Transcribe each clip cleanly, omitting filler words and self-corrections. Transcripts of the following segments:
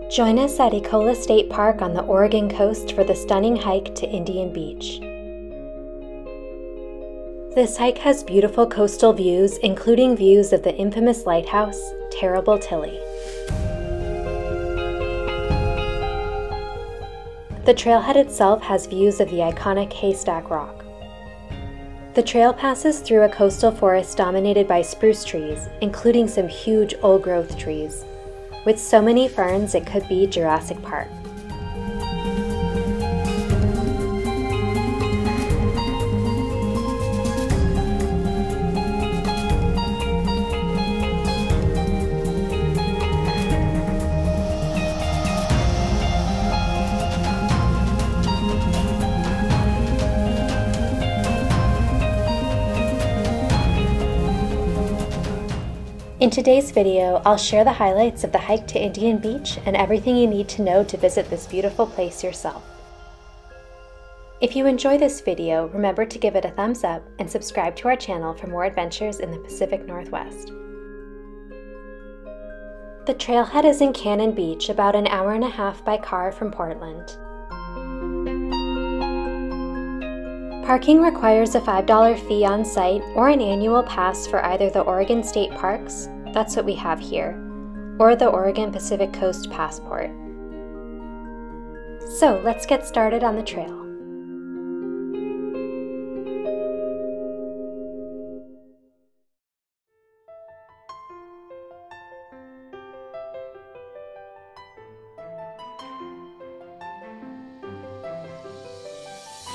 Join us at Ecola State Park on the Oregon coast for the stunning hike to Indian Beach. This hike has beautiful coastal views, including views of the infamous lighthouse, Terrible Tilly. The trailhead itself has views of the iconic Haystack Rock. The trail passes through a coastal forest dominated by spruce trees, including some huge old-growth trees. With so many ferns, it could be Jurassic Park. In today's video, I'll share the highlights of the hike to Indian Beach and everything you need to know to visit this beautiful place yourself. If you enjoy this video, remember to give it a thumbs up and subscribe to our channel for more adventures in the Pacific Northwest. The trailhead is in Cannon Beach, about an hour and a half by car from Portland. Parking requires a $5 fee on site or an annual pass for either the Oregon State Parks, that's what we have here, or the Oregon Pacific Coast Passport. So let's get started on the trail.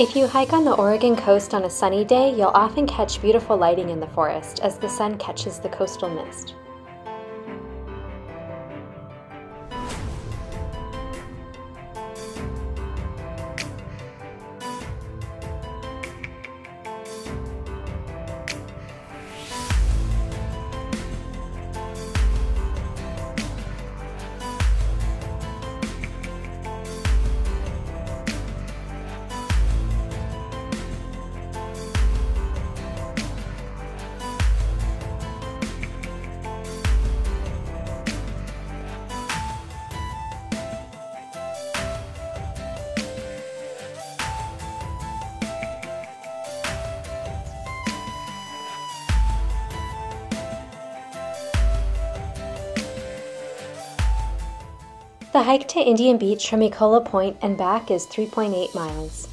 If you hike on the Oregon coast on a sunny day, you'll often catch beautiful lighting in the forest as the sun catches the coastal mist. The hike to Indian Beach from Ecola Point and back is 3.8 miles.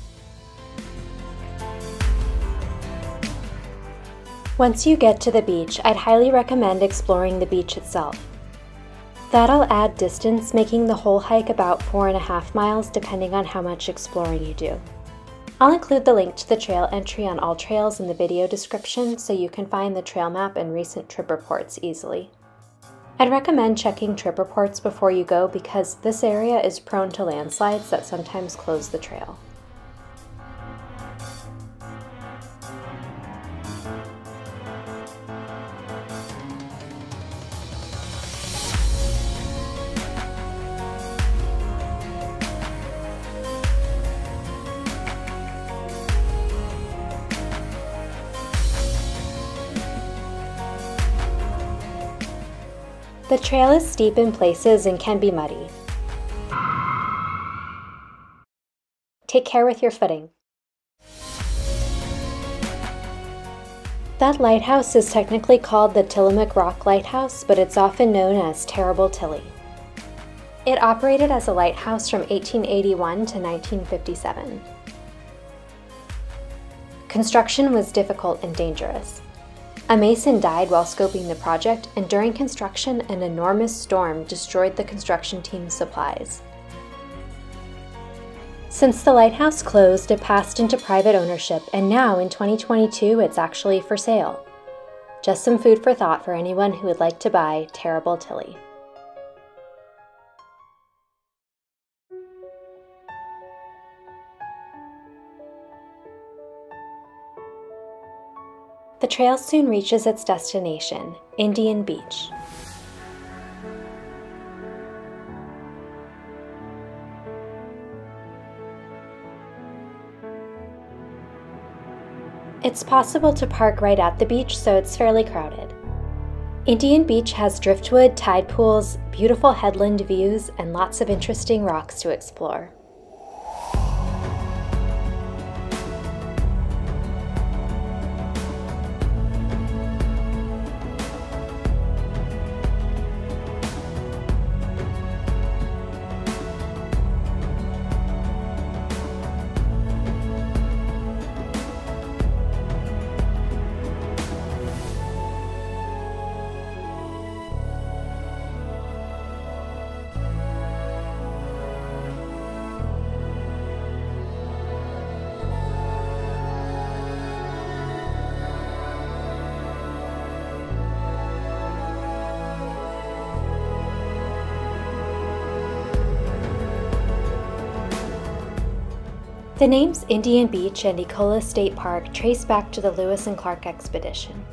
Once you get to the beach, I'd highly recommend exploring the beach itself. That'll add distance, making the whole hike about 4.5 miles depending on how much exploring you do. I'll include the link to the trail entry on AllTrails in the video description so you can find the trail map and recent trip reports easily. I'd recommend checking trip reports before you go because this area is prone to landslides that sometimes close the trail. The trail is steep in places and can be muddy. Take care with your footing. That lighthouse is technically called the Tillamook Rock Lighthouse, but it's often known as Terrible Tilly. It operated as a lighthouse from 1881 to 1957. Construction was difficult and dangerous. A mason died while scoping the project, and during construction, an enormous storm destroyed the construction team's supplies. Since the lighthouse closed, it passed into private ownership, and now in 2022, it's actually for sale. Just some food for thought for anyone who would like to buy Terrible Tilly. The trail soon reaches its destination, Indian Beach. It's possible to park right at the beach, so it's fairly crowded. Indian Beach has driftwood, tide pools, beautiful headland views, and lots of interesting rocks to explore. The names Indian Beach and Ecola State Park trace back to the Lewis and Clark expedition.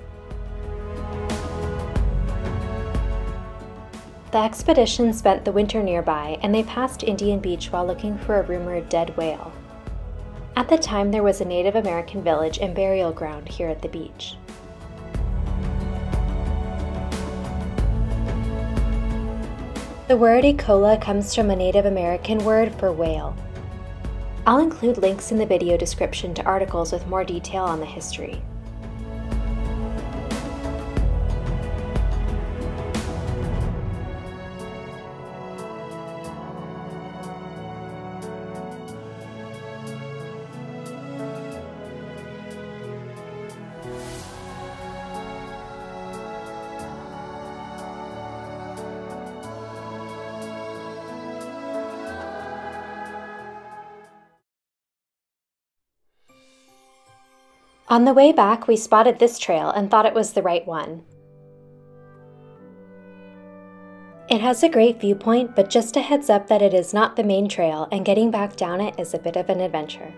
The expedition spent the winter nearby, and they passed Indian Beach while looking for a rumored dead whale. At the time, there was a Native American village and burial ground here at the beach. The word Ecola comes from a Native American word for whale. I'll include links in the video description to articles with more detail on the history. On the way back, we spotted this trail and thought it was the right one. It has a great viewpoint, but just a heads up that it is not the main trail, and getting back down it is a bit of an adventure.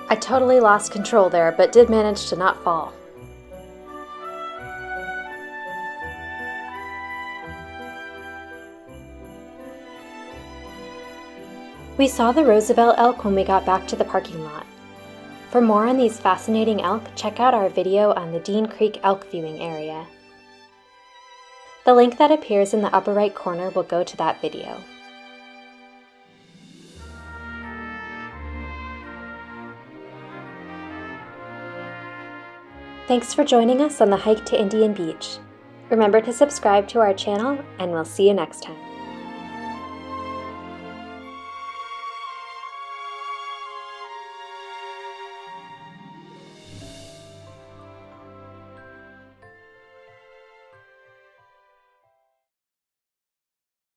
I totally lost control there, but did manage to not fall. We saw the Roosevelt elk when we got back to the parking lot. For more on these fascinating elk, check out our video on the Dean Creek elk viewing area. The link that appears in the upper right corner will go to that video. Thanks for joining us on the hike to Indian Beach. Remember to subscribe to our channel, and we'll see you next time.